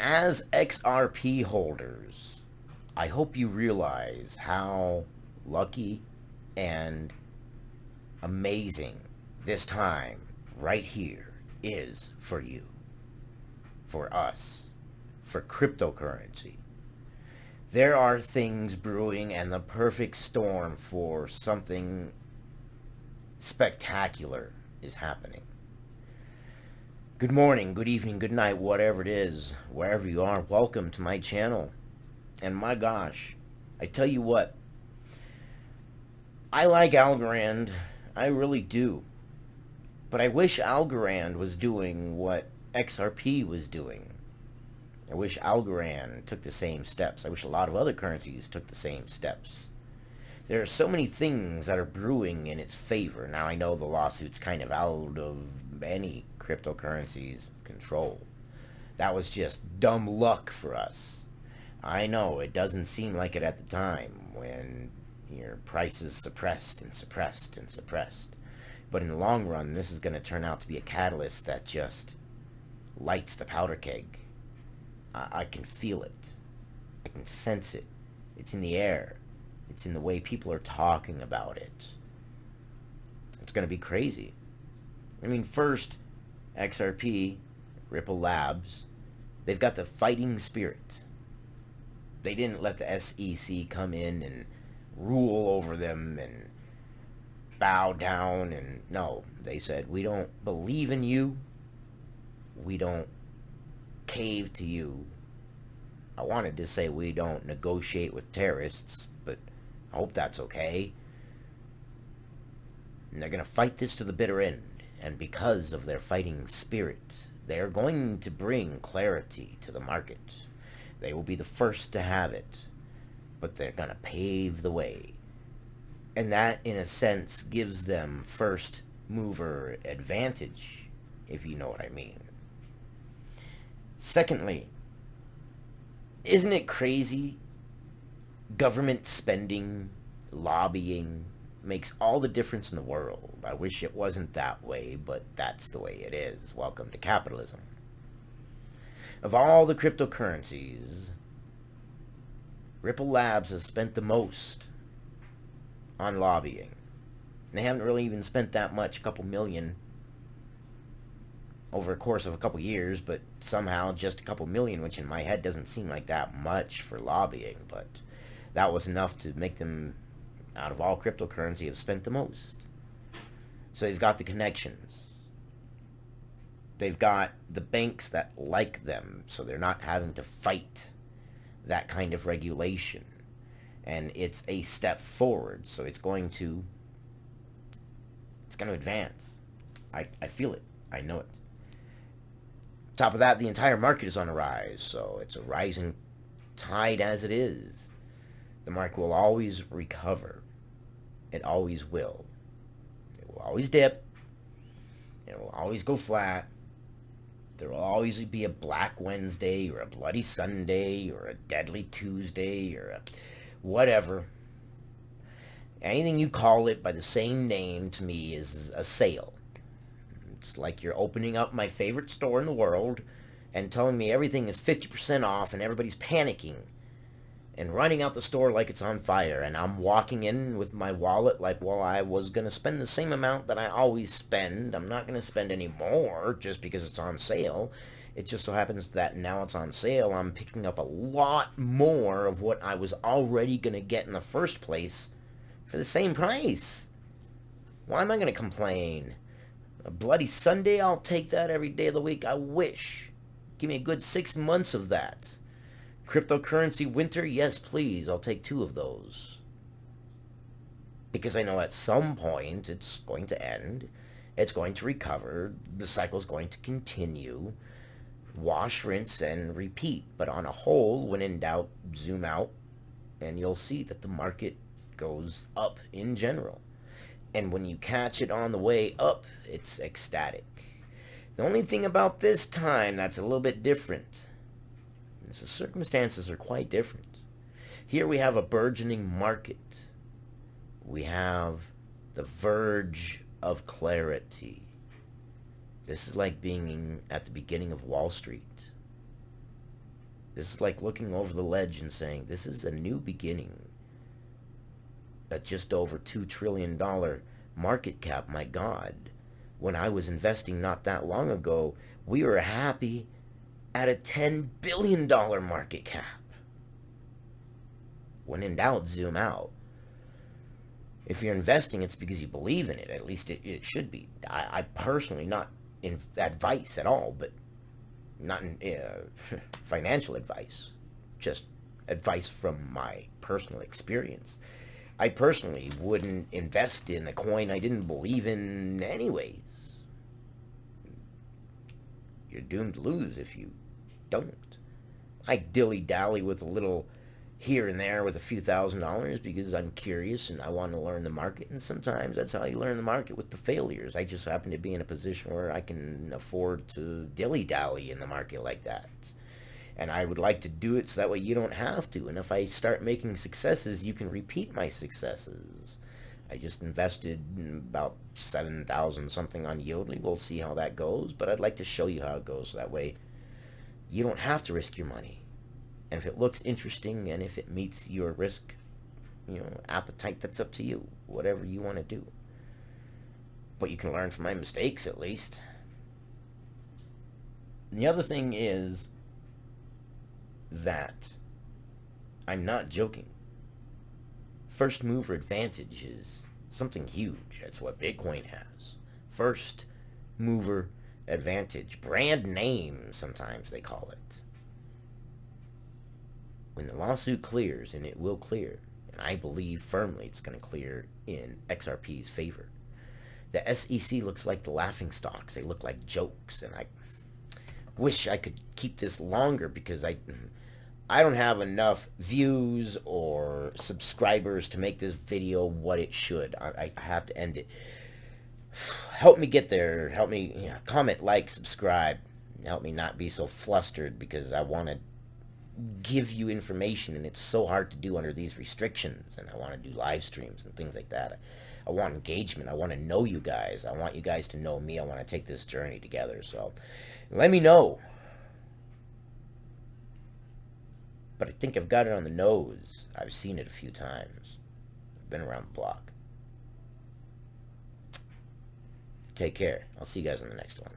As XRP holders, I hope you realize how lucky and amazing this time right here is for you, for us, for cryptocurrency. There are things brewing and the perfect storm for something spectacular is happening. Good morning, good evening, good night, whatever it is, wherever you are, welcome to my channel. And my gosh, I tell you what, I like ALGORAND, I really do. But I wish ALGORAND was doing what XRP was doing. I wish ALGORAND took the same steps. I wish a lot of other currencies took the same steps. There are so many things that are brewing in its favor. Now I know the lawsuit's kind of out of any cryptocurrency's control. That was just dumb luck for us. I know it doesn't seem like it at the time when your price is suppressed and suppressed and suppressed. But in the long run, this is going to turn out to be a catalyst that just lights the powder keg. I can feel it. I can sense it. It's in the air. It's in the way people are talking about it. It's going to be crazy. I mean, first, XRP, Ripple Labs, they've got the fighting spirit. They didn't let the SEC come in and rule over them and bow down. And no, they said, we don't believe in you. We don't cave to you. I wanted to say we don't negotiate with terrorists, but I hope that's okay. And they're going to fight this to the bitter end. And because of their fighting spirit, they're going to bring clarity to the market. They will be the first to have it, but they're going to pave the way. And that, in a sense, gives them first mover advantage, if you know what I mean. Secondly, isn't it crazy? Government spending, lobbying, makes all the difference in the world. I wish it wasn't that way, but that's the way it is. Welcome to capitalism. Of all the cryptocurrencies, Ripple Labs has spent the most on lobbying. They haven't really even spent that much, a couple million, over a course of a couple years, but somehow just a couple million, which in my head doesn't seem like that much for lobbying, but that was enough to make them, out of all cryptocurrency, have spent the most. So they've got the connections. They've got the banks that like them, so they're not having to fight that kind of regulation. And it's a step forward, so it's going to advance. I feel it. I know it. Top of that, the entire market is on a rise, so it's a rising tide as it is. The market will always recover. It always will. It will always dip. It will always go flat. There will always be a Black Wednesday or a Bloody Sunday or a Deadly Tuesday or a whatever. Anything you call it by the same name to me is a sale. It's like you're opening up my favorite store in the world and telling me everything is 50% off and everybody's panicking and running out the store like it's on fire, and I'm walking in with my wallet like, well, I was going to spend the same amount that I always spend. I'm not going to spend any more just because it's on sale. It just so happens that now it's on sale, I'm picking up a lot more of what I was already going to get in the first place for the same price. Why am I going to complain? A Bloody Sunday, I'll take that every day of the week. I wish. Give me a good 6 months of that. Cryptocurrency winter, yes please, I'll take 2 of those. Because I know at some point it's going to end. It's going to recover. The cycle's going to continue. Wash, rinse, and repeat. But on a whole, when in doubt, zoom out, and you'll see that the market goes up in general. And when you catch it on the way up, it's ecstatic. The only thing about this time that's a little bit different is the circumstances are quite different. Here we have a burgeoning market. We have the verge of clarity. This is like being at the beginning of Wall Street. This is like looking over the ledge and saying, this is a new beginning. At just over $2 trillion market cap, my God. When I was investing not that long ago, we were happy at a $10 billion market cap. When in doubt, zoom out. If you're investing, it's because you believe in it. At least it should be. I personally, not in advice at all, but not in financial advice, just advice from my personal experience. I personally wouldn't invest in a coin I didn't believe in anyways. You're doomed to lose if you don't. I dilly-dally with a little here and there with a few $1,000s because I'm curious and I want to learn the market, and sometimes that's how you learn the market, with the failures. I just happen to be in a position where I can afford to dilly-dally in the market like that. And I would like to do it so that way you don't have to. And if I start making successes, you can repeat my successes. I just invested about 7,000 something on Yodlee. We'll see how that goes, but I'd like to show you how it goes so that way you don't have to risk your money. And if it looks interesting and if it meets your risk, appetite, that's up to you. Whatever you want to do. But you can learn from my mistakes at least. And the other thing is that I'm not joking. First mover advantage is something huge. That's what Bitcoin has. First mover advantage. Brand name, sometimes they call it. When the lawsuit clears, and it will clear, and I believe firmly it's going to clear in XRP's favor. The SEC looks like the laughing stocks. They look like jokes, and I wish I could keep this longer because I don't have enough views or subscribers to make this video what it should. I have to end it. Help me get there. Help me comment, like, subscribe. Help me not be so flustered because I want to give you information, and it's so hard to do under these restrictions. And I want to do live streams and things like that. I want engagement. I want to know you guys. I want you guys to know me. I want to take this journey together. So let me know. But I think I've got it on the nose. I've seen it a few times. I've been around the block. Take care. I'll see you guys on the next one.